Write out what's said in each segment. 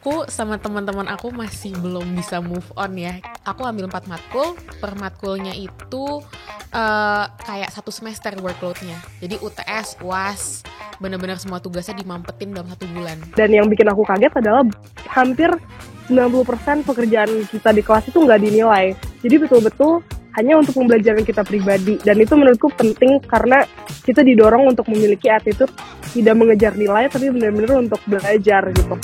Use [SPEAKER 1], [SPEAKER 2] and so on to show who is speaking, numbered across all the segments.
[SPEAKER 1] aku sama teman-teman aku masih belum bisa move on ya. Aku ambil 4 matkul, per matkulnya itu kayak 1 semester workloadnya. Jadi UTS, UAS, benar-benar semua tugasnya dimampetin dalam 1 bulan.
[SPEAKER 2] Dan yang bikin aku kaget adalah hampir 90% pekerjaan kita di kelas itu nggak dinilai. Jadi betul-betul hanya untuk pembelajaran kita pribadi. Dan itu menurutku penting karena kita didorong untuk memiliki attitude tidak mengejar nilai tapi benar-benar untuk belajar gitu.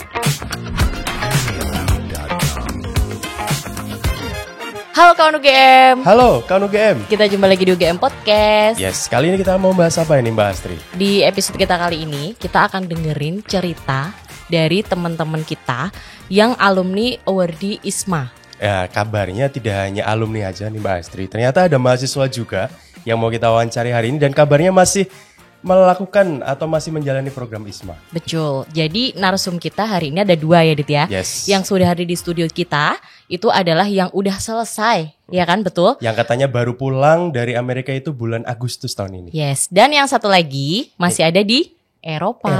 [SPEAKER 3] Halo kawan UGM.
[SPEAKER 4] Halo kawan UGM.
[SPEAKER 3] Kita jumpa lagi di UGM Podcast.
[SPEAKER 4] Yes, kali ini kita mau bahas apa ini Mbak Astri?
[SPEAKER 3] Di episode kita kali ini kita akan dengerin cerita dari teman-teman kita yang alumni awardee ISMA.
[SPEAKER 4] Ya, kabarnya tidak hanya alumni aja nih Mbak Astri. Ternyata ada mahasiswa juga yang mau kita wawancari hari ini dan kabarnya masih melakukan atau masih menjalani program ISMA.
[SPEAKER 3] Betul. Jadi narsum kita hari ini ada 2 ya Dit ya.
[SPEAKER 4] Yes.
[SPEAKER 3] Yang sudah hadir di studio kita itu adalah yang udah selesai, ya kan, betul?
[SPEAKER 4] Yang katanya baru pulang dari Amerika itu bulan Agustus tahun ini.
[SPEAKER 3] Yes. Dan yang satu lagi masih ada di Eropa.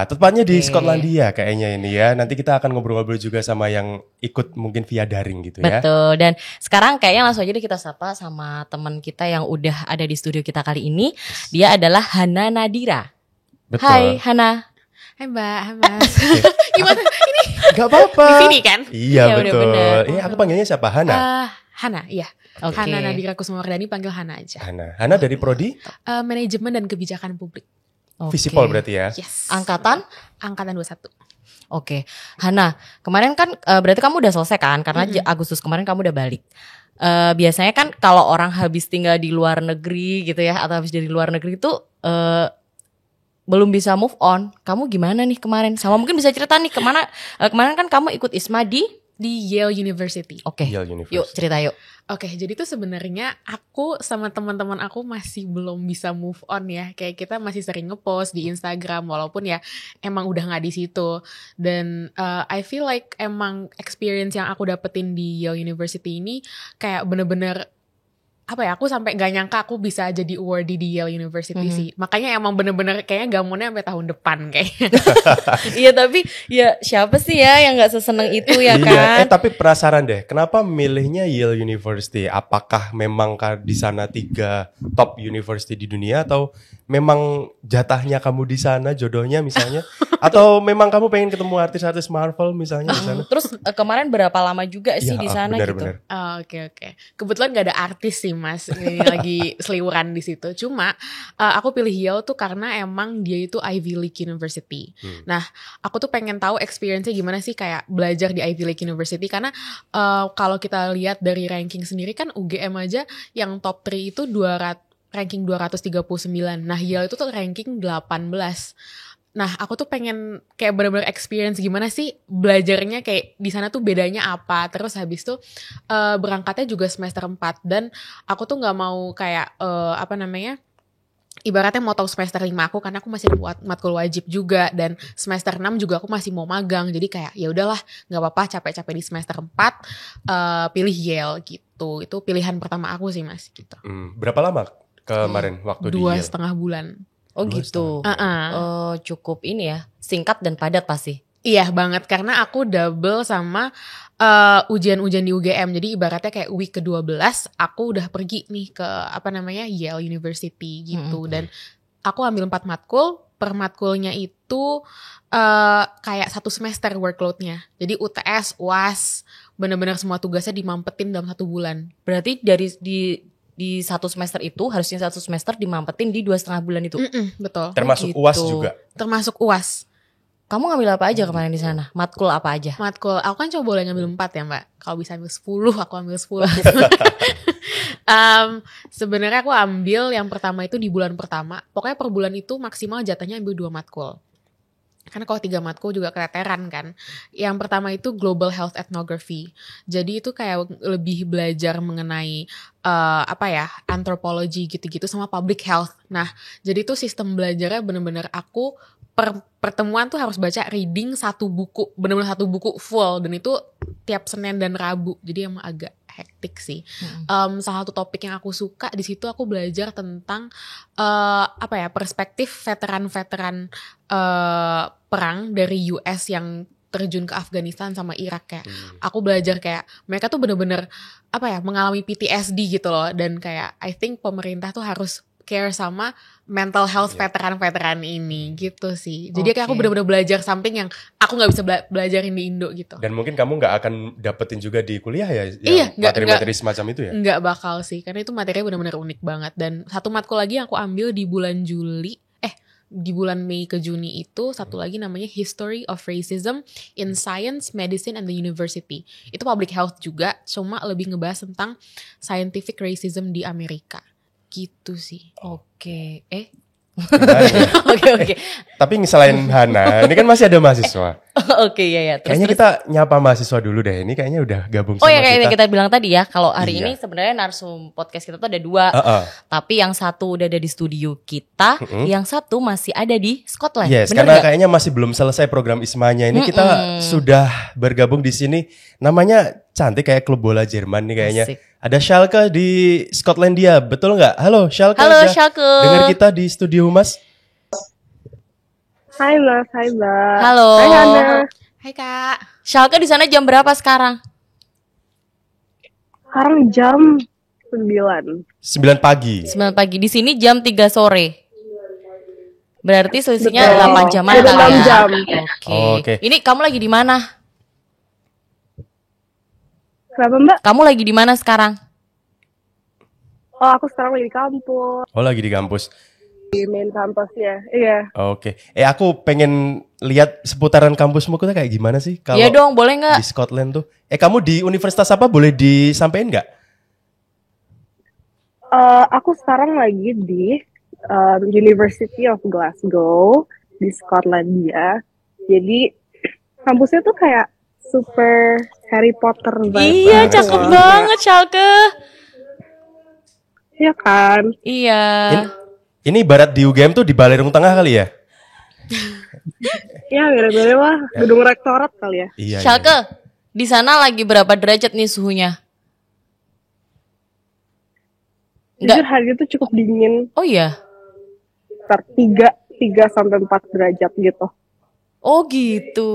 [SPEAKER 4] Tepatnya di
[SPEAKER 3] Oke.
[SPEAKER 4] Skotlandia kayaknya ini ya. Nanti kita akan ngobrol-ngobrol juga sama yang ikut mungkin via daring gitu ya.
[SPEAKER 3] Betul. Dan sekarang kayaknya langsung aja deh kita sapa sama teman kita yang udah ada di studio kita kali ini. Dia adalah Hana Nadira.
[SPEAKER 4] Betul.
[SPEAKER 3] Hai Hana.
[SPEAKER 1] Hai Mbak, hai Mas. Gimana? Ini
[SPEAKER 4] Gak apa-apa.
[SPEAKER 1] di sini kan?
[SPEAKER 4] Iya
[SPEAKER 3] Ya, udah
[SPEAKER 4] betul.
[SPEAKER 3] bener.
[SPEAKER 4] Aku panggilnya siapa? Hana.
[SPEAKER 1] Hana, iya.
[SPEAKER 3] Oke.
[SPEAKER 1] Hana Nadira Kusumawardhani, panggil Hana aja.
[SPEAKER 4] Hana dari Prodi
[SPEAKER 1] Manajemen dan Kebijakan Publik.
[SPEAKER 3] Oke.
[SPEAKER 4] Visipol berarti ya.
[SPEAKER 1] Yes.
[SPEAKER 3] Angkatan?
[SPEAKER 1] Angkatan 21.
[SPEAKER 3] Oke. Hana, kemarin kan berarti kamu udah selesai kan? Karena Agustus kemarin kamu udah balik. Biasanya kan kalau orang habis tinggal di luar negeri gitu ya, atau habis dari luar negeri itu belum bisa move on. Kamu gimana nih kemarin? Sama mungkin bisa cerita nih kemarin kan kamu ikut ISMA di
[SPEAKER 1] Yale University.
[SPEAKER 3] Oke.
[SPEAKER 4] Yale University.
[SPEAKER 3] Yuk cerita yuk.
[SPEAKER 1] Oke, jadi tuh sebenarnya aku sama teman-teman aku masih belum bisa move on ya. Kayak kita masih sering ngepost di Instagram walaupun ya emang udah nggak di situ. Dan I feel like emang experience yang aku dapetin di Yale University ini kayak bener-bener apa ya, aku sampai gak nyangka aku bisa jadi awardee di Yale University sih. Makanya emang bener-bener kayaknya gamonnya sampai tahun depan kayaknya.
[SPEAKER 3] Iya tapi ya siapa sih ya yang nggak seseneng itu ya kan?
[SPEAKER 4] Iya, tapi penasaran deh, kenapa milihnya Yale University? Apakah memang di sana 3 top university di dunia atau memang jatahnya kamu di sana, jodohnya misalnya? Atau memang kamu pengen ketemu artis-artis Marvel misalnya di sana?
[SPEAKER 3] Terus kemarin berapa lama juga sih di sana gitu?
[SPEAKER 4] benar.
[SPEAKER 1] Oke. Kebetulan gak ada artis sih Mas, ini lagi seliweran di situ. Cuma aku pilih Yale tuh karena emang dia itu Ivy League University. Nah, aku tuh pengen tahu experience-nya gimana sih kayak belajar di Ivy League University. Karena kalau kita lihat dari ranking sendiri kan UGM aja yang top 3 itu ranking 239. Nah, Yale itu tuh ranking 18. Nah, aku tuh pengen kayak bener-bener experience gimana sih belajarnya kayak di sana tuh bedanya apa. Terus habis tuh berangkatnya juga semester 4 dan aku tuh nggak mau kayak ibaratnya mau tahu semester 5 aku karena aku masih buat matkul wajib juga dan semester 6 juga aku masih mau magang. Jadi kayak ya udahlah, nggak apa-apa capek-capek di semester 4 pilih Yale gitu. Itu pilihan pertama aku sih Mas gitu.
[SPEAKER 4] Berapa lama kemarin waktu di Yale?
[SPEAKER 1] 2,5 bulan.
[SPEAKER 3] Oh gitu. Cukup ini ya, singkat dan padat pasti.
[SPEAKER 1] Iya banget, karena aku double sama ujian-ujian di UGM. Jadi ibaratnya kayak week ke-12 aku udah pergi nih ke Yale University gitu. Dan aku ambil 4 matkul, per matkulnya itu kayak 1 semester workloadnya. Jadi UTS, UAS, benar-benar semua tugasnya dimampetin dalam 1 bulan.
[SPEAKER 3] Berarti di 1 semester itu harusnya 1 semester dimampetin di 2,5 bulan itu.
[SPEAKER 1] Betul.
[SPEAKER 4] Termasuk
[SPEAKER 3] gitu.
[SPEAKER 4] UAS juga?
[SPEAKER 1] Termasuk UAS.
[SPEAKER 3] Kamu ngambil apa aja kemarin di sana? Matkul apa aja?
[SPEAKER 1] Matkul, aku kan coba boleh ngambil 4 ya Mbak. Kalau bisa ambil 10, aku ambil 10. Sebenarnya aku ambil yang pertama itu di bulan pertama. Pokoknya per bulan itu maksimal jatahnya ambil 2 matkul. Karena kalau 3 matkul juga keteteran kan. Yang pertama itu Global Health Ethnography. Jadi itu kayak lebih belajar mengenai anthropology gitu-gitu sama public health. Nah, jadi itu sistem belajarnya bener-bener aku pertemuan tuh harus baca reading 1 buku, bener-bener 1 buku full, dan itu tiap Senin dan Rabu. Jadi emang agak hektik sih. Salah satu topik yang aku suka di situ aku belajar tentang perspektif veteran-veteran perang dari US yang terjun ke Afghanistan sama Irak kayak aku belajar kayak mereka tuh bener-bener mengalami PTSD gitu loh, dan kayak I think pemerintah tuh harus care sama mental health veteran-veteran ini gitu sih. Jadi kayak aku bener-bener belajar samping yang aku nggak bisa belajarin di Indo gitu.
[SPEAKER 4] Dan mungkin kamu nggak akan dapetin juga di kuliah ya?
[SPEAKER 1] Iya,
[SPEAKER 4] materi-materi semacam itu ya?
[SPEAKER 1] Nggak bakal sih, karena itu materinya bener-bener unik banget. Dan satu matkul lagi yang aku ambil di bulan di bulan Mei ke Juni itu satu lagi namanya History of Racism in Science, Medicine, and the University. Itu public health juga, cuma lebih ngebahas tentang scientific racism di Amerika. Gitu sih.
[SPEAKER 3] Oke.
[SPEAKER 4] Oke. Tapi selain Hana, ini kan masih ada mahasiswa.
[SPEAKER 3] Oke, ya.
[SPEAKER 4] Kayaknya kita nyapa mahasiswa dulu deh. Ini kayaknya udah gabung sama
[SPEAKER 3] kita. Oh ya, kayak kita bilang tadi ya, kalau hari
[SPEAKER 4] Iya.
[SPEAKER 3] ini sebenarnya narsum podcast kita tuh ada 2. Tapi yang satu udah ada di studio kita, yang satu masih ada di Scotland.
[SPEAKER 4] Yes,
[SPEAKER 3] bener
[SPEAKER 4] karena
[SPEAKER 3] gak?
[SPEAKER 4] kayaknya masih belum selesai program Ismanya. Ini kita sudah bergabung di sini. Namanya cantik kayak klub bola Jerman nih kayaknya.
[SPEAKER 3] Asik.
[SPEAKER 4] Ada Schalke di Skotlandia, betul nggak? Halo Schalke.
[SPEAKER 3] Halo
[SPEAKER 4] udah
[SPEAKER 3] Schalke.
[SPEAKER 4] dengar kita di studio Mas.
[SPEAKER 2] Hai Mas, hai Mbak.
[SPEAKER 3] Halo.
[SPEAKER 2] Hai Hana.
[SPEAKER 1] Hai Kak.
[SPEAKER 3] Schalke di sana jam berapa sekarang?
[SPEAKER 2] Sekarang jam 9.
[SPEAKER 4] 9 pagi.
[SPEAKER 3] 9 pagi. Di sini jam 3 sore. Berarti selisihnya
[SPEAKER 2] Betul.
[SPEAKER 3] 8 jaman
[SPEAKER 2] Beda
[SPEAKER 3] kali
[SPEAKER 2] 6
[SPEAKER 3] ya.
[SPEAKER 2] jam.
[SPEAKER 4] Oke.
[SPEAKER 3] Ini kamu lagi di mana?
[SPEAKER 2] Kenapa Mbak?
[SPEAKER 3] Kamu lagi di mana sekarang?
[SPEAKER 2] Oh, aku sekarang lagi di kampus,
[SPEAKER 4] Oh lagi di kampus.
[SPEAKER 2] di main kampusnya. Iya.
[SPEAKER 4] Oke. Aku pengen lihat seputaran kampusmu tuh kayak gimana sih? Kalau
[SPEAKER 3] Iya dong, boleh nggak?
[SPEAKER 4] di Scotland tuh. Kamu di universitas apa? Boleh disampaikan nggak?
[SPEAKER 2] Aku sekarang lagi di University of Glasgow di Skotlandia. Jadi kampusnya tuh kayak super Harry Potter banget.
[SPEAKER 3] Iya, cakep banget Schalke.
[SPEAKER 2] Iya kan?
[SPEAKER 3] Iya.
[SPEAKER 4] Ini ibarat di UGM tuh di Balerung Tengah kali ya?
[SPEAKER 2] Iya, mirip-mirip lah. Gedung rektorat kali ya.
[SPEAKER 4] Iya.
[SPEAKER 3] Schalke, di sana lagi berapa derajat nih suhunya?
[SPEAKER 2] Jujur hari itu cukup dingin.
[SPEAKER 3] Oh iya.
[SPEAKER 2] Sekitar 3 sampai 4 derajat gitu.
[SPEAKER 3] Oh gitu.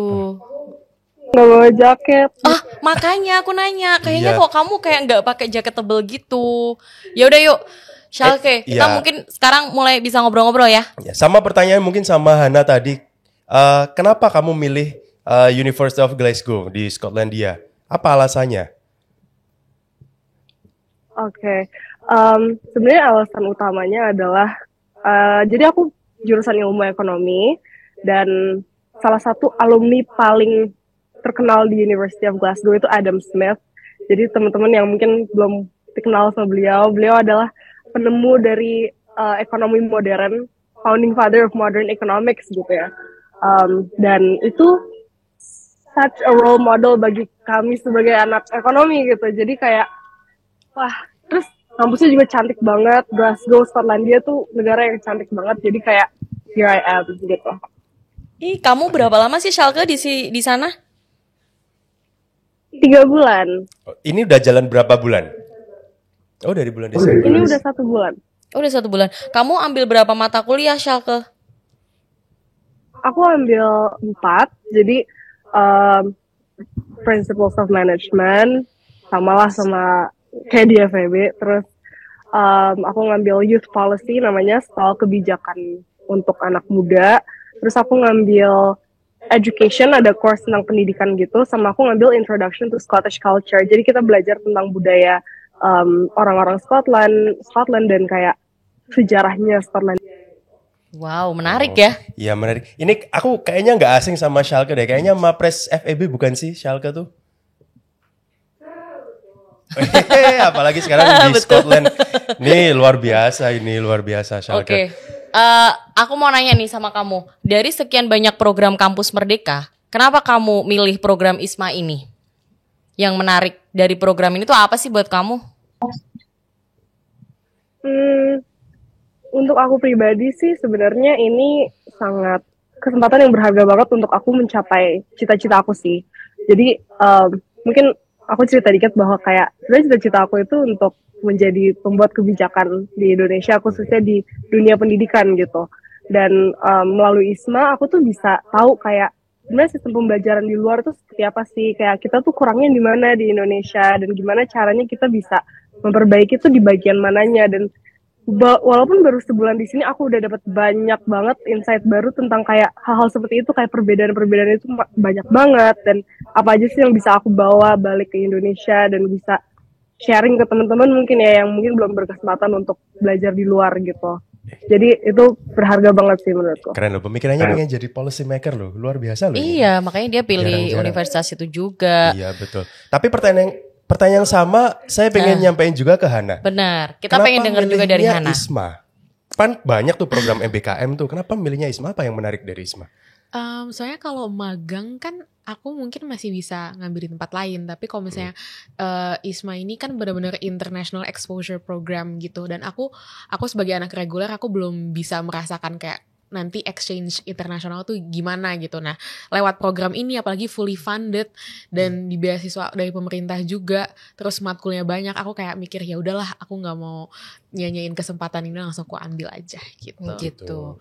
[SPEAKER 2] Nggak bawa jaket.
[SPEAKER 3] Ah, makanya aku nanya, kayaknya
[SPEAKER 4] Iya.
[SPEAKER 3] kok kamu kayak nggak pakai jaket tebel gitu. Ya udah yuk, Schalke, kita
[SPEAKER 4] iya.
[SPEAKER 3] mungkin sekarang mulai bisa ngobrol-ngobrol ya.
[SPEAKER 4] Ya, sama pertanyaan mungkin sama Hana tadi. Kenapa kamu milih University of Glasgow di Skotlandia? Apa alasannya?
[SPEAKER 2] Oke. Sebenarnya alasan utamanya adalah jadi aku jurusan ilmu ekonomi dan salah satu alumni paling terkenal di University of Glasgow itu Adam Smith. Jadi teman-teman yang mungkin belum dikenal sama beliau adalah penemu dari ekonomi modern, founding father of modern economics gitu ya. Dan itu such a role model bagi kami sebagai anak ekonomi gitu. Jadi kayak wah, terus kampusnya juga cantik banget. Glasgow, Skotlandia tuh negara yang cantik banget. Jadi kayak here I am gitu.
[SPEAKER 3] Ih, kamu berapa lama sih Schalke di sana?
[SPEAKER 2] 3 bulan.
[SPEAKER 4] Ini udah jalan berapa bulan? Oh dari bulan Desember.
[SPEAKER 2] Ini udah 1 bulan.
[SPEAKER 3] Oh, udah 1 bulan. Kamu ambil berapa mata kuliah Schalke?
[SPEAKER 2] Aku ambil 4. Jadi Principles of Management, samalah sama kayak di FEB. Terus aku ngambil Youth Policy, namanya soal kebijakan untuk anak muda. Terus aku ngambil Education, ada course tentang pendidikan gitu. Sama aku ngambil Introduction to Scottish Culture. Jadi kita belajar tentang budaya orang-orang Scotland dan kayak sejarahnya Scotland.
[SPEAKER 3] Wow, menarik ya.
[SPEAKER 4] Iya menarik. Ini aku kayaknya nggak asing sama Schalke deh. Kayaknya Mapres FEB bukan sih Schalke tuh? Apalagi sekarang di Scotland. Nih luar biasa Schalke.
[SPEAKER 3] Oke. Aku mau nanya nih sama kamu. Dari sekian banyak program kampus Merdeka, kenapa kamu milih program ISMA ini? Yang menarik dari program ini tuh apa sih buat kamu?
[SPEAKER 2] Untuk aku pribadi sih sebenarnya ini sangat kesempatan yang berharga banget untuk aku mencapai cita-cita aku sih. Jadi mungkin aku cerita dikit bahwa kayak sebenarnya cita-cita aku itu untuk menjadi pembuat kebijakan di Indonesia, khususnya di dunia pendidikan gitu. Dan melalui ISMA aku tuh bisa tahu kayak sebenarnya sistem pembelajaran di luar tuh seperti apa sih, kayak kita tuh kurangnya di mana di Indonesia dan gimana caranya kita bisa memperbaiki itu di bagian mananya. Dan walaupun baru sebulan di sini aku udah dapat banyak banget insight baru tentang kayak hal-hal seperti itu, kayak perbedaan-perbedaan itu banyak banget, dan apa aja sih yang bisa aku bawa balik ke Indonesia dan bisa sharing ke teman-teman mungkin ya yang mungkin belum berkesempatan untuk belajar di luar gitu. Jadi itu berharga banget sih menurutku.
[SPEAKER 4] Keren loh, pemikirannya pengen jadi policy maker loh, luar biasa loh.
[SPEAKER 3] Iya, makanya dia pilih
[SPEAKER 4] Jarang-jarang.
[SPEAKER 3] universitas itu juga.
[SPEAKER 4] Iya betul. Tapi pertanyaan yang sama saya pengen nyampein juga ke Hana.
[SPEAKER 3] Benar. Kita
[SPEAKER 4] Kenapa
[SPEAKER 3] pengen dengar juga dari
[SPEAKER 4] milihnya
[SPEAKER 3] Hana.
[SPEAKER 4] ISMA? Kan banyak tuh program MBKM tuh. Kenapa milihnya ISMA? Apa yang menarik dari ISMA?
[SPEAKER 1] Soalnya kalau magang kan aku mungkin masih bisa ngambil di tempat lain, tapi kalau misalnya ISMA ini kan benar-benar international exposure program gitu, dan aku sebagai anak reguler aku belum bisa merasakan kayak nanti exchange internasional tuh gimana gitu. Nah, lewat program ini apalagi fully funded dan di beasiswa dari pemerintah juga, terus matkulnya banyak, aku kayak mikir ya udahlah, aku nggak mau nyanyain kesempatan ini, langsung aku ambil aja gitu.
[SPEAKER 3] Gitu.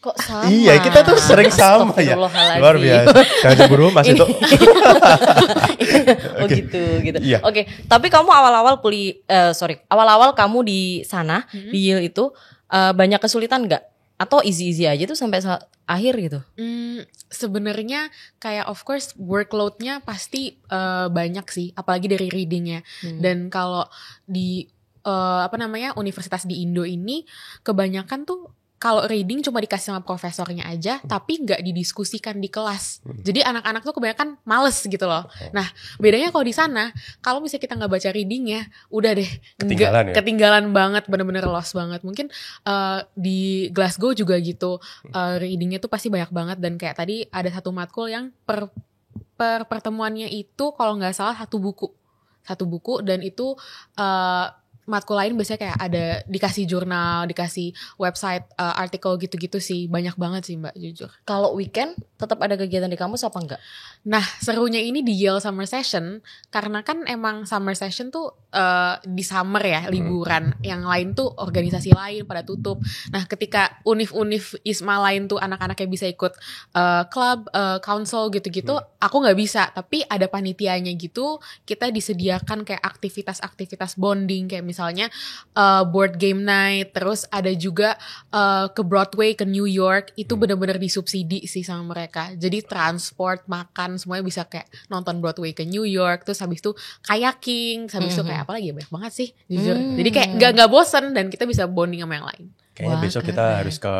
[SPEAKER 3] Kok sama?
[SPEAKER 4] Iya, kita tuh sering sama ya.
[SPEAKER 3] Astagfirullahaladzim.
[SPEAKER 4] Luar biasa. Jangan cemburu Mas itu.
[SPEAKER 3] Oh gitu.
[SPEAKER 4] Iya.
[SPEAKER 3] Oke, tapi kamu awal-awal kamu di sana di Yale itu banyak kesulitan nggak? Atau easy aja tuh sampai akhir gitu?
[SPEAKER 1] Sebenarnya kayak of course workload-nya pasti banyak sih, apalagi dari reading-nya. Dan kalau di universitas di Indo ini kebanyakan tuh kalau reading cuma dikasih sama profesornya aja, tapi nggak didiskusikan di kelas. Jadi anak-anak tuh kebanyakan males gitu loh. Nah, bedanya kalau di sana, kalau misalnya kita nggak baca readingnya, udah deh, ketinggalan banget, bener-bener lost banget. Mungkin di Glasgow juga gitu, readingnya tuh pasti banyak banget. Dan kayak tadi ada satu matkul yang per pertemuannya itu kalau nggak salah satu buku, dan itu matkul lain biasanya kayak ada dikasih jurnal, dikasih website, artikel gitu-gitu sih. Banyak banget sih Mbak, jujur.
[SPEAKER 3] Kalau weekend tetap ada kegiatan di kampus apa enggak?
[SPEAKER 1] Nah, serunya ini di Yale Summer Session, karena kan emang Summer Session tuh di summer ya, liburan. Yang lain tuh organisasi lain pada tutup. Nah, ketika univ-univ ISMA lain tuh anak-anaknya bisa ikut club, council gitu-gitu, aku nggak bisa. Tapi ada panitianya gitu, kita disediakan kayak aktivitas-aktivitas bonding, kayak misalnya board game night, terus ada juga ke Broadway, ke New York, itu benar-benar disubsidi sih sama mereka. Jadi transport, makan, semuanya bisa kayak nonton Broadway ke New York, terus habis itu kayaking, habis itu kayak apa lagi ya, banyak banget sih jujur. Jadi kayak nggak bosen dan kita bisa bonding sama yang lain.
[SPEAKER 4] Kayaknya besok kita harus ke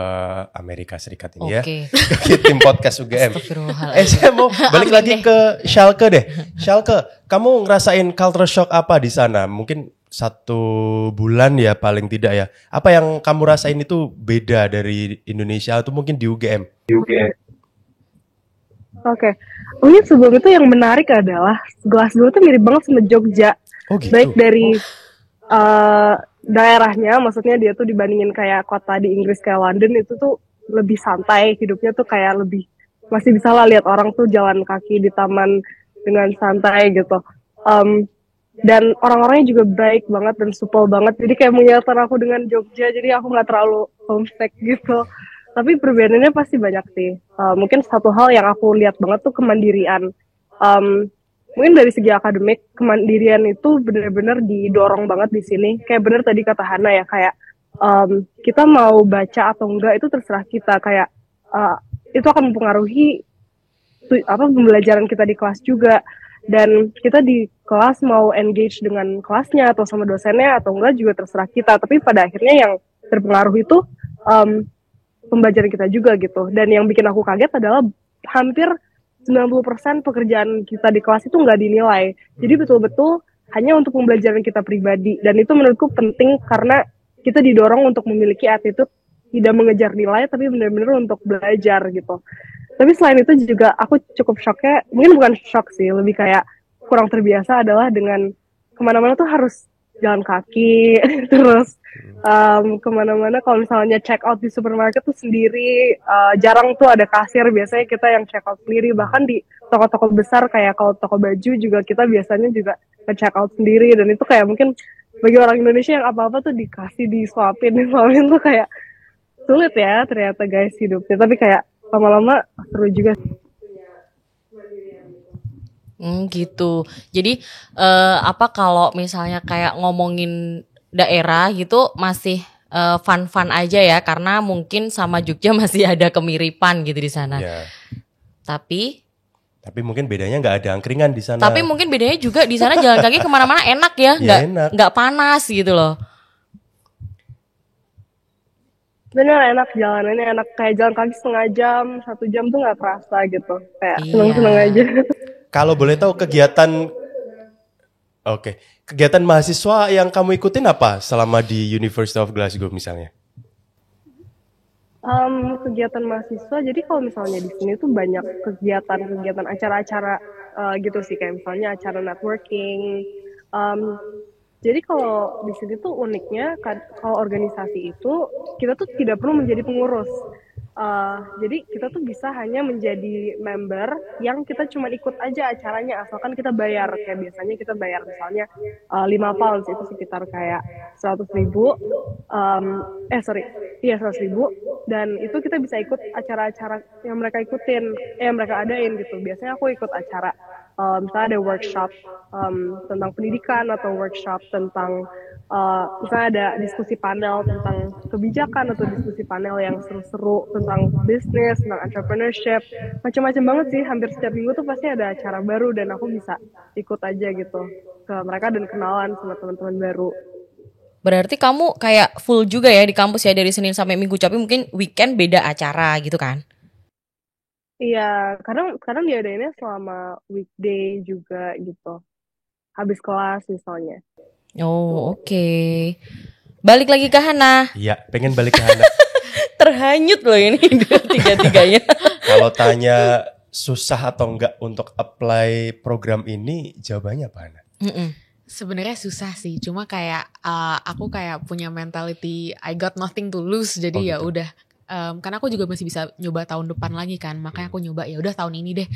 [SPEAKER 4] Amerika Serikat ini ya.
[SPEAKER 3] Oke.
[SPEAKER 4] Tim podcast UGM.
[SPEAKER 3] Astagfirullahaladzim.
[SPEAKER 4] Saya mau balik lagi ke Schalke deh. Schalke, kamu ngerasain culture shock apa di sana? Mungkin 1 bulan ya paling tidak ya. Apa yang kamu rasain itu beda dari Indonesia atau mungkin di UGM?
[SPEAKER 2] Oke. Mungkin sebelum itu yang menarik adalah Glasgow tuh mirip banget sama Jogja.
[SPEAKER 4] Oh gitu.
[SPEAKER 2] Baik dari daerahnya, maksudnya dia tuh dibandingin kayak kota di Inggris kayak London, itu tuh lebih santai, hidupnya tuh kayak lebih, masih bisa lah lihat orang tuh jalan kaki di taman dengan santai gitu. Dan orang-orangnya juga baik banget dan supel banget, jadi kayak mengingatkan aku dengan Jogja, jadi aku nggak terlalu homesick gitu. Tapi perbedaannya pasti banyak sih. Mungkin satu hal yang aku lihat banget tuh kemandirian. Mungkin dari segi akademik, kemandirian itu benar-benar didorong banget di sini. Kayak bener tadi kata Hana ya, kayak kita mau baca atau enggak itu terserah kita. Kayak itu akan mempengaruhi pembelajaran kita di kelas juga. Dan kita di kelas mau engage dengan kelasnya atau sama dosennya atau enggak juga terserah kita. Tapi pada akhirnya yang terpengaruh itu pembelajaran kita juga gitu. Dan yang bikin aku kaget adalah hampir 90% pekerjaan kita di kelas itu nggak dinilai. Jadi betul-betul hanya untuk pembelajaran kita pribadi. Dan itu menurutku penting karena kita didorong untuk memiliki attitude tidak mengejar nilai, tapi benar-benar untuk belajar gitu. Tapi selain itu juga aku cukup shocknya, mungkin bukan shock sih, lebih kayak kurang terbiasa adalah dengan kemana-mana tuh harus jalan kaki, terus kemana-mana kalau misalnya check out di supermarket tuh sendiri, jarang tuh ada kasir, biasanya kita yang check out sendiri. Bahkan di toko-toko besar kayak kalau toko baju juga kita biasanya juga check out sendiri, dan itu kayak mungkin bagi orang Indonesia yang apa-apa tuh dikasih disuapin tuh kayak sulit ya ternyata guys hidupnya. Tapi kayak lama-lama seru juga.
[SPEAKER 3] Gitu. Jadi apa kalau misalnya kayak ngomongin daerah gitu masih fun-fun aja ya, karena mungkin sama Jogja masih ada kemiripan gitu di sana.
[SPEAKER 4] Ya.
[SPEAKER 3] Tapi
[SPEAKER 4] mungkin bedanya nggak ada angkringan di sana.
[SPEAKER 3] Tapi mungkin bedanya juga di sana jalan kaki kemana-mana enak ya,
[SPEAKER 4] Ya,
[SPEAKER 3] nggak panas gitu loh.
[SPEAKER 2] Bener, enak jalanannya, enak kayak jalan kaki setengah jam, 1 jam tuh nggak kerasa gitu, kayak
[SPEAKER 3] Iya.
[SPEAKER 2] seneng-seneng aja.
[SPEAKER 4] Kalau boleh tahu kegiatan mahasiswa yang kamu ikutin apa selama di University of Glasgow misalnya?
[SPEAKER 2] Kegiatan mahasiswa, jadi kalau misalnya di sini tuh banyak kegiatan acara-acara gitu sih, kayak misalnya acara networking. Jadi kalau di sini tuh uniknya, kalau organisasi itu kita tuh tidak perlu menjadi pengurus. Jadi kita tuh bisa hanya menjadi member yang kita cuma ikut aja acaranya, asalkan kita bayar. Kayak biasanya kita bayar misalnya 5 pounds, itu sekitar kayak 100.000. 100.000. Dan itu kita bisa ikut acara-acara yang mereka mereka adain gitu. Biasanya aku ikut acara misalnya ada workshop tentang pendidikan, atau workshop tentang misalnya ada diskusi panel tentang kebijakan, atau diskusi panel yang seru-seru tentang bisnis, tentang entrepreneurship, macam-macam banget sih. Hampir setiap minggu tuh pasti ada acara baru, dan aku bisa ikut aja gitu ke mereka dan kenalan sama teman-teman baru.
[SPEAKER 3] Berarti kamu kayak full juga ya di kampus ya, dari Senin sampai Minggu, tapi mungkin weekend beda acara gitu kan?
[SPEAKER 2] Iya, kadang diadainnya selama weekday juga gitu, habis kelas misalnya.
[SPEAKER 3] Oh, oke. Balik lagi ke Hana.
[SPEAKER 4] Iya, pengen balik ke Hana.
[SPEAKER 3] Terhanyut loh ini tiga-tiganya.
[SPEAKER 4] Kalau tanya susah atau enggak untuk apply program ini, jawabannya apa, Hana?
[SPEAKER 1] Sebenarnya susah sih, cuma kayak aku kayak punya mentality I got nothing to lose, jadi ya udah. Karena aku juga masih bisa nyoba tahun depan lagi kan, makanya aku nyoba ya udah tahun ini deh,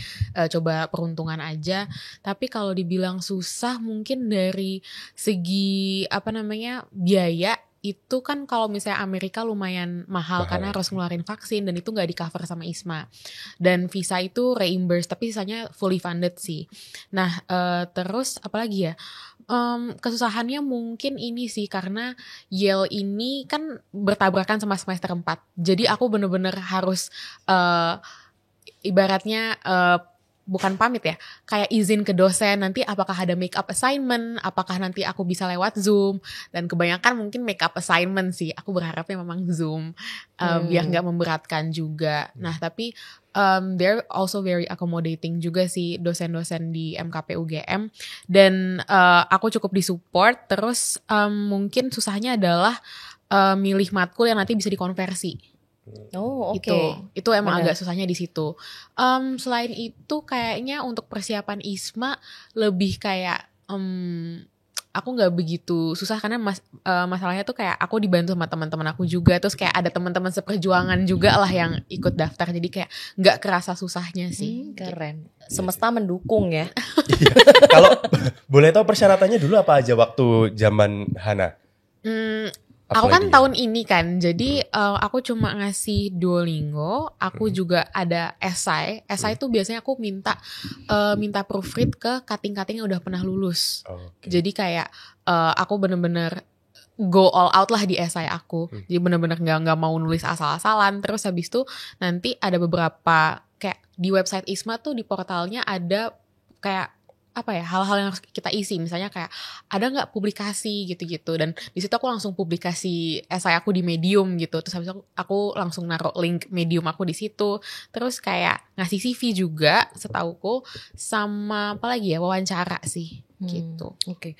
[SPEAKER 1] coba peruntungan aja. Tapi kalau dibilang susah mungkin dari segi biaya itu kan, kalau misalnya Amerika lumayan mahal karena harus ngeluarin vaksin, dan itu nggak di cover sama ISMA, dan visa itu reimburse tapi sisanya fully funded sih. Nah terus apalagi ya, kesusahannya mungkin ini sih, karena Yale ini kan bertabrakan sama semester 4. Jadi aku bener-bener harus ibaratnya bukan pamit ya, kayak izin ke dosen nanti apakah ada make up assignment, apakah nanti aku bisa lewat Zoom, dan kebanyakan mungkin make up assignment sih. Aku berharapnya memang Zoom biar nggak memberatkan juga. Nah tapi they're also very accommodating juga sih dosen-dosen di MKP UGM, dan aku cukup disupport. Terus mungkin susahnya adalah milih matkul yang nanti bisa dikonversi.
[SPEAKER 3] Oh, oke.
[SPEAKER 1] Itu emang agak susahnya di situ. Selain itu kayaknya untuk persiapan ISMA lebih kayak aku nggak begitu susah, karena masalahnya tuh kayak aku dibantu sama teman-teman aku juga, terus kayak ada teman-teman seperjuangan juga lah yang ikut daftar, jadi kayak nggak kerasa susahnya sih.
[SPEAKER 3] Keren. Semesta mendukung ya.
[SPEAKER 4] Kalau boleh tahu persyaratannya dulu apa aja waktu zaman Hana?
[SPEAKER 1] Aku kan tahun ini kan, jadi aku cuma ngasih Duolingo, aku juga ada essay itu biasanya aku minta proofread ke cutting-cutting yang udah pernah lulus. Jadi kayak aku bener-bener go all out lah di essay aku, jadi bener-bener nggak mau nulis asal-asalan. Terus habis itu nanti ada beberapa kayak di website ISMA tuh, di portalnya ada kayak hal-hal yang harus kita isi, misalnya kayak ada nggak publikasi gitu-gitu, dan di situ aku langsung publikasi esai aku di Medium gitu. Terus habis itu aku langsung naruh link Medium aku di situ. Terus kayak ngasih CV juga setauku, sama apa lagi ya, wawancara sih gitu.
[SPEAKER 3] Oke.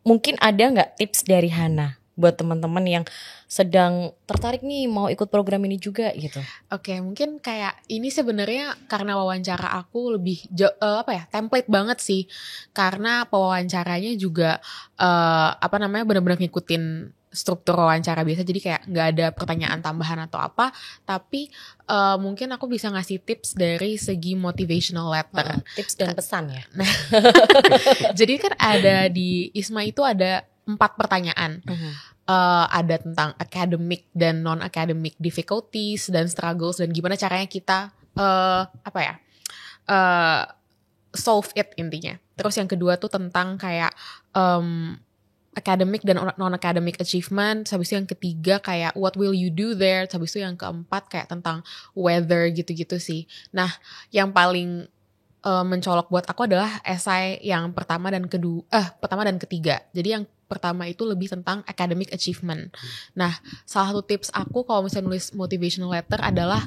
[SPEAKER 3] Mungkin ada nggak tips dari Hana buat teman-teman yang sedang tertarik nih mau ikut program ini juga gitu? Oke,
[SPEAKER 1] mungkin kayak ini sebenarnya karena wawancara aku lebih template banget sih, karena pewawancaranya juga benar-benar ngikutin struktur wawancara biasa, jadi kayak nggak ada pertanyaan tambahan atau apa. Tapi mungkin aku bisa ngasih tips dari segi motivational letter,
[SPEAKER 3] tips dan pesan ya.
[SPEAKER 1] Jadi kan ada di ISMA itu ada 4 pertanyaan. ada tentang academic dan non-academic difficulties dan struggles dan gimana caranya kita solve it intinya. Terus yang kedua tuh tentang kayak academic dan non-academic achievement. Habis itu yang ketiga kayak what will you do there. Habis itu yang keempat kayak tentang weather gitu-gitu sih. Nah, yang paling mencolok buat aku adalah esai yang pertama dan ketiga. Jadi yang pertama itu lebih tentang academic achievement. Nah, salah satu tips aku kalau misalnya nulis motivational letter adalah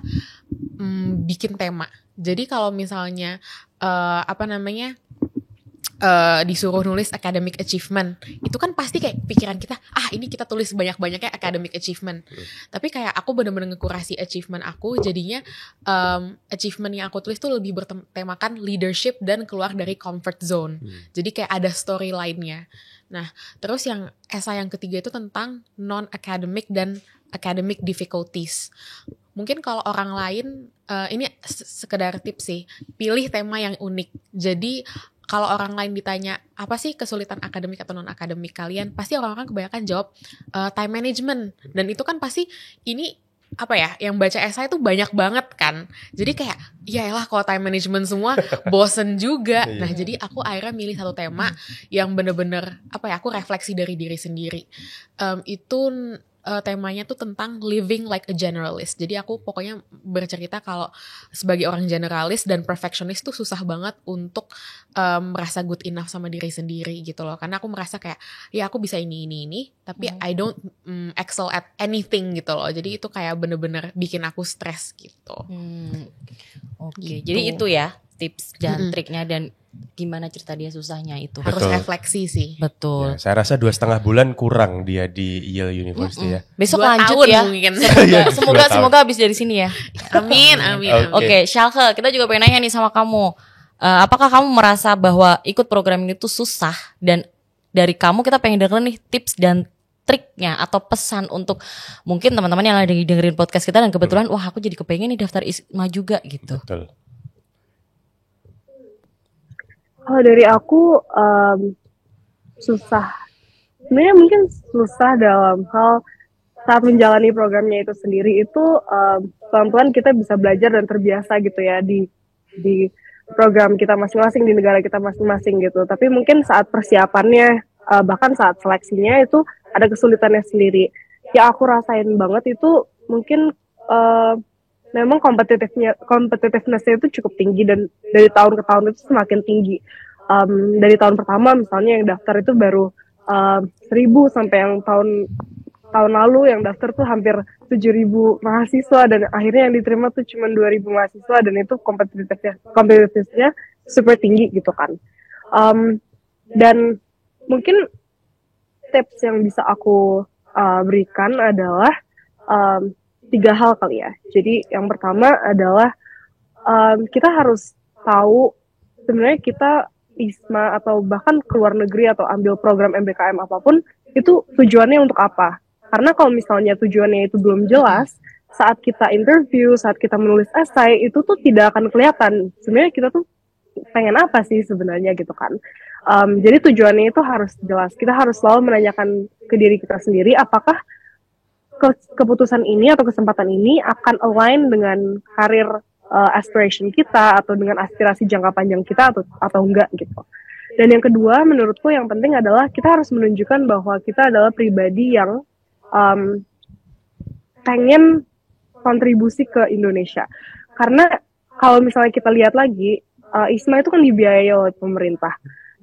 [SPEAKER 1] bikin tema. Jadi kalau misalnya disuruh nulis academic achievement, itu kan pasti kayak pikiran kita, ini kita tulis banyak-banyaknya academic achievement. Tapi kayak aku benar-benar ngekurasi achievement aku, jadinya achievement yang aku tulis tuh lebih bertemakan leadership dan keluar dari comfort zone. Jadi kayak ada storyline-nya. Nah, terus yang esai yang ketiga itu tentang non-academic dan academic difficulties. Mungkin kalau orang lain, ini sekedar tips sih, pilih tema yang unik. Jadi kalau orang lain ditanya apa sih kesulitan akademik atau non akademik kalian, pasti orang-orang kebanyakan jawab time management. Dan itu kan pasti ini yang baca esai itu banyak banget kan. Jadi kayak yaelah kalau time management semua bosen juga. Nah, jadi aku akhirnya milih satu tema yang bener-bener aku refleksi dari diri sendiri. Itu temanya tuh tentang living like a generalist. Jadi aku pokoknya bercerita kalau sebagai orang generalis dan perfectionist tuh susah banget untuk merasa good enough sama diri sendiri gitu loh. Karena aku merasa kayak ya aku bisa ini, tapi I don't excel at anything gitu loh. Jadi itu kayak bener-bener bikin aku stres gitu.
[SPEAKER 3] Oke.
[SPEAKER 1] Gitu.
[SPEAKER 3] Jadi itu ya tips dan triknya dan gimana cerita dia susahnya itu.
[SPEAKER 1] Harus refleksi sih.
[SPEAKER 3] Betul.
[SPEAKER 4] Ya, saya rasa 2,5 bulan kurang dia di Yale University ya.
[SPEAKER 3] Besok
[SPEAKER 1] 2
[SPEAKER 3] lanjut
[SPEAKER 1] tahun
[SPEAKER 3] ya.
[SPEAKER 1] mungkin.
[SPEAKER 3] Semoga habis dari sini ya.
[SPEAKER 1] Amin.
[SPEAKER 3] Oke, Shalke, kita juga pengen nanya nih sama kamu. Apakah kamu merasa bahwa ikut program ini tuh susah, dan dari kamu kita pengen denger nih tips dan triknya atau pesan untuk mungkin teman-teman yang lagi dengerin podcast kita dan kebetulan wah aku jadi kepengen nih daftar ISMA juga gitu.
[SPEAKER 4] Betul.
[SPEAKER 2] Kalau dari aku susah. Sebenarnya mungkin susah dalam hal saat menjalani programnya itu sendiri itu pelan-pelan kita bisa belajar dan terbiasa gitu ya di program kita masing-masing, di negara kita masing-masing gitu. Tapi mungkin saat persiapannya bahkan saat seleksinya itu ada kesulitannya sendiri. Yang aku rasain banget itu mungkin memang competitiveness-nya itu cukup tinggi dan dari tahun ke tahun itu semakin tinggi. Dari tahun pertama misalnya yang daftar itu baru 1.000 sampai yang tahun lalu yang daftar tuh hampir 7.000 mahasiswa dan akhirnya yang diterima tuh cuma 2.000 mahasiswa dan itu competitiveness-nya super tinggi gitu kan. Dan mungkin tips yang bisa aku berikan adalah 3 hal kali ya. Jadi yang pertama adalah kita harus tahu sebenarnya kita ISMA atau bahkan keluar negeri atau ambil program MBKM apapun itu tujuannya untuk apa. Karena kalau misalnya tujuannya itu belum jelas, saat kita interview, saat kita menulis esai itu tuh tidak akan kelihatan. Sebenarnya kita tuh pengen apa sih sebenarnya gitu kan. Jadi tujuannya itu harus jelas. Kita harus selalu menanyakan ke diri kita sendiri apakah keputusan ini atau kesempatan ini akan align dengan karir aspiration kita atau dengan aspirasi jangka panjang kita atau enggak gitu. Dan yang kedua menurutku yang penting adalah kita harus menunjukkan bahwa kita adalah pribadi yang pengen kontribusi ke Indonesia. Karena kalau misalnya kita lihat lagi ISMA itu kan dibiayai oleh pemerintah.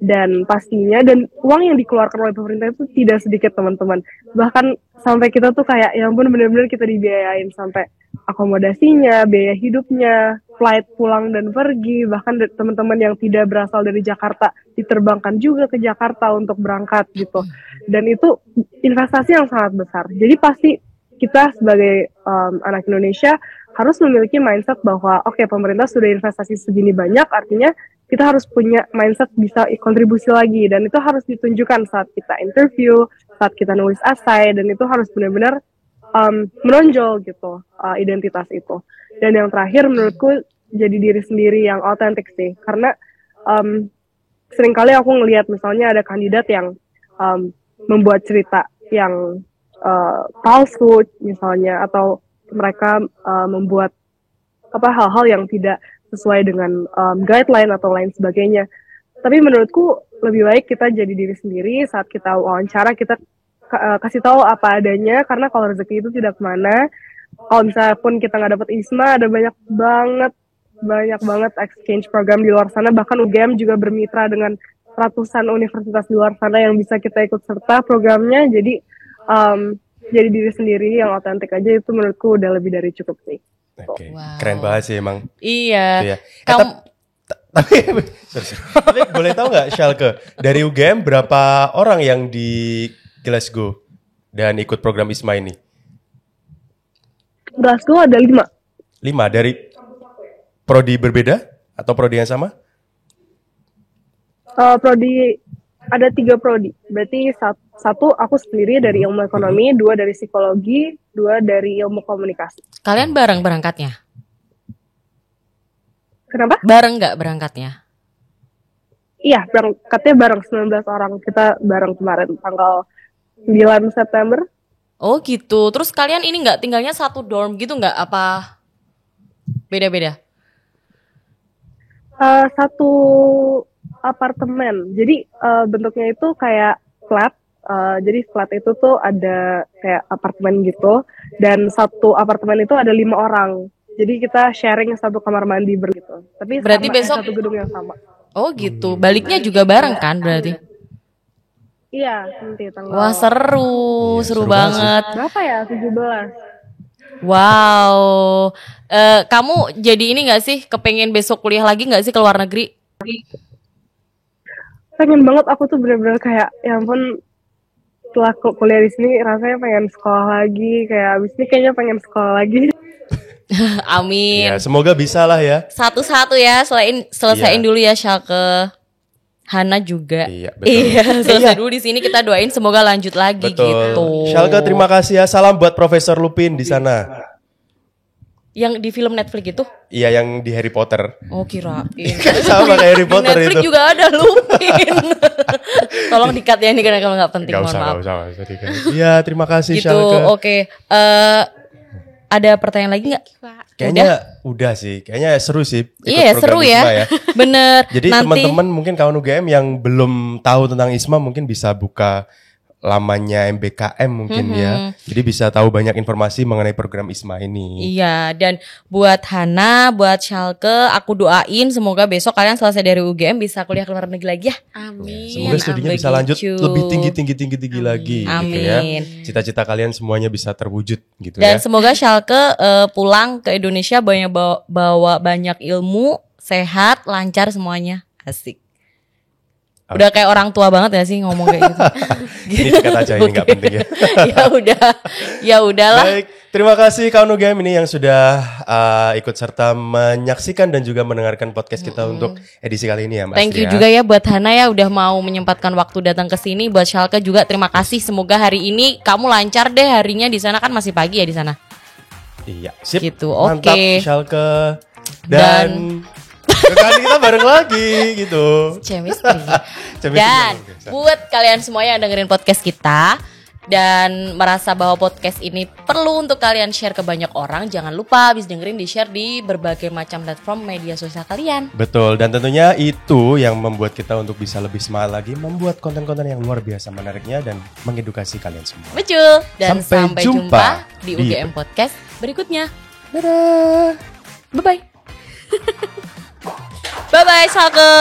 [SPEAKER 2] Dan pastinya, dan uang yang dikeluarkan oleh pemerintah itu tidak sedikit teman-teman. Bahkan sampai kita tuh kayak, ya ampun benar-benar kita dibiayain sampai akomodasinya, biaya hidupnya, flight pulang dan pergi. Bahkan teman-teman yang tidak berasal dari Jakarta diterbangkan juga ke Jakarta untuk berangkat gitu. Dan itu investasi yang sangat besar. Jadi pasti kita sebagai anak Indonesia harus memiliki mindset bahwa oke, pemerintah sudah investasi segini banyak, artinya kita harus punya mindset bisa kontribusi lagi, dan itu harus ditunjukkan saat kita interview, saat kita nulis esai, dan itu harus benar-benar menonjol gitu identitas itu. Dan yang terakhir menurutku jadi diri sendiri yang autentik sih, karena seringkali aku ngelihat misalnya ada kandidat yang membuat cerita yang palsu misalnya, atau mereka membuat hal-hal yang tidak sesuai dengan guideline atau lain sebagainya. Tapi menurutku lebih baik kita jadi diri sendiri. Saat kita wawancara, kita kasih tahu apa adanya, karena kalau rezeki itu tidak kemana. Kalau misalnya pun kita nggak dapat ISMA, ada banyak banget exchange program di luar sana. Bahkan UGM juga bermitra dengan ratusan universitas di luar sana yang bisa kita ikut serta programnya. Jadi jadi diri sendiri yang otentik aja, itu menurutku udah lebih dari cukup sih.
[SPEAKER 4] Oke. Keren banget sih emang.
[SPEAKER 3] Iya.
[SPEAKER 4] Kamu tapi boleh tahu nggak, Schalke, dari UGM berapa orang yang di Glasgow dan ikut program ISMA ini?
[SPEAKER 2] Glasgow ada 5.
[SPEAKER 4] 5 dari prodi berbeda atau prodi yang sama?
[SPEAKER 2] Prodi ada 3 prodi. Berarti satu aku sendiri dari ilmu ekonomi, 2 dari psikologi, 2 dari ilmu komunikasi.
[SPEAKER 3] Kalian bareng berangkatnya?
[SPEAKER 2] Kenapa?
[SPEAKER 3] Bareng nggak berangkatnya?
[SPEAKER 2] Iya, berangkatnya bareng 19 orang. Kita bareng kemarin tanggal 9 September.
[SPEAKER 3] Oh gitu. Terus kalian ini nggak tinggalnya satu dorm gitu nggak? Apa beda-beda?
[SPEAKER 2] Satu apartemen. Jadi bentuknya itu kayak flat. Jadi flat itu tuh ada kayak apartemen gitu. Dan satu apartemen itu ada 5 orang. Jadi kita sharing satu kamar mandi begitu. Tapi
[SPEAKER 3] berarti
[SPEAKER 2] sama,
[SPEAKER 3] besok
[SPEAKER 2] satu gedung yang sama.
[SPEAKER 3] Oh gitu. Baliknya juga bareng kan berarti?
[SPEAKER 2] Iya, nanti tanggal.
[SPEAKER 3] Wah seru,
[SPEAKER 4] Iya,
[SPEAKER 3] seru
[SPEAKER 4] seru banget
[SPEAKER 3] banget.
[SPEAKER 2] Berapa ya? 17.
[SPEAKER 3] Wow. Kamu jadi ini nggak sih? Kepengen besok kuliah lagi nggak sih ke luar negeri?
[SPEAKER 2] Pengen banget, aku tuh bener-bener kayak, ya ampun, setelah kuliah di sini rasanya pengen sekolah lagi. Kayak abis ini kayaknya pengen sekolah lagi.
[SPEAKER 3] Amin.
[SPEAKER 4] Ya, semoga bisa lah ya.
[SPEAKER 3] Satu-satu ya, selesaiin dulu ya Schalke. Hana juga.
[SPEAKER 4] Iya, betul.
[SPEAKER 3] Iya, selesai dulu di sini, kita doain semoga lanjut lagi
[SPEAKER 4] Betul.
[SPEAKER 3] gitu.
[SPEAKER 4] Schalke, terima kasih ya. Salam buat Profesor Lupin di sana.
[SPEAKER 3] Yang di film Netflix itu?
[SPEAKER 4] Iya, yang di Harry Potter.
[SPEAKER 3] Oh kirain.
[SPEAKER 4] Sama kayak Harry
[SPEAKER 3] Di
[SPEAKER 4] Potter
[SPEAKER 3] Netflix
[SPEAKER 4] itu.
[SPEAKER 3] juga ada Lupin. Tolong di-cut ya ini karena kalau nggak penting,
[SPEAKER 4] Gak
[SPEAKER 3] mohon
[SPEAKER 4] usah,
[SPEAKER 3] maaf.
[SPEAKER 4] gak usah. Iya, terima kasih
[SPEAKER 3] Gitu,
[SPEAKER 4] Schalke.
[SPEAKER 3] oke. Ada pertanyaan lagi nggak?
[SPEAKER 4] Kayaknya udah sih. Kayaknya seru sih. ikut
[SPEAKER 3] Iya
[SPEAKER 4] program
[SPEAKER 3] seru
[SPEAKER 4] ISMA
[SPEAKER 3] ya. Bener.
[SPEAKER 4] Jadi
[SPEAKER 3] nanti
[SPEAKER 4] teman-teman mungkin kawan UGM yang belum tahu tentang ISMA mungkin bisa buka lamanya MBKM mungkin ya. Jadi bisa tahu banyak informasi mengenai program ISMA ini.
[SPEAKER 3] Iya, dan buat Hana, buat Schalke, aku doain semoga besok kalian selesai dari UGM bisa kuliah ke luar negeri lagi ya.
[SPEAKER 1] Amin.
[SPEAKER 4] Semoga studinya bisa lanjut lebih tinggi lagi gitu ya.
[SPEAKER 3] Amin.
[SPEAKER 4] Cita-cita kalian semuanya bisa terwujud gitu
[SPEAKER 3] Dan
[SPEAKER 4] ya.
[SPEAKER 3] semoga Schalke pulang ke Indonesia bawa banyak ilmu, sehat, lancar semuanya. Asik. Udah kayak orang tua banget ya sih ngomong kayak gitu.
[SPEAKER 4] Ini dekat aja, ini nggak penting ya.
[SPEAKER 3] Ya udahlah.
[SPEAKER 4] Baik, terima kasih kawan UGM ini yang sudah ikut serta menyaksikan dan juga mendengarkan podcast kita untuk edisi kali ini ya Mas.
[SPEAKER 3] Thank you juga ya buat Hana ya udah mau menyempatkan waktu datang ke sini. Buat Schalke juga terima kasih. Semoga hari ini kamu lancar deh harinya di sana, kan masih pagi ya di sana.
[SPEAKER 4] Iya, sip.
[SPEAKER 3] Gitu,
[SPEAKER 4] Mantap
[SPEAKER 3] oke.
[SPEAKER 4] Schalke. Dan rekan kita bareng lagi gitu.
[SPEAKER 3] Chemistry.
[SPEAKER 4] Chemistry
[SPEAKER 3] Dan
[SPEAKER 4] luar biasa.
[SPEAKER 3] buat kalian semua yang dengerin podcast kita dan merasa bahwa podcast ini perlu untuk kalian share ke banyak orang, jangan lupa habis dengerin di share di berbagai macam platform media sosial kalian.
[SPEAKER 4] Betul, dan tentunya itu yang membuat kita untuk bisa lebih semangat lagi membuat konten-konten yang luar biasa menariknya dan mengedukasi kalian semua.
[SPEAKER 3] Betul. Dan
[SPEAKER 4] Sampai
[SPEAKER 3] sampai
[SPEAKER 4] jumpa
[SPEAKER 3] jumpa di
[SPEAKER 4] di-
[SPEAKER 3] UGM Podcast berikutnya.
[SPEAKER 4] Dadah.
[SPEAKER 3] Bye-bye. Bye-bye Schalke.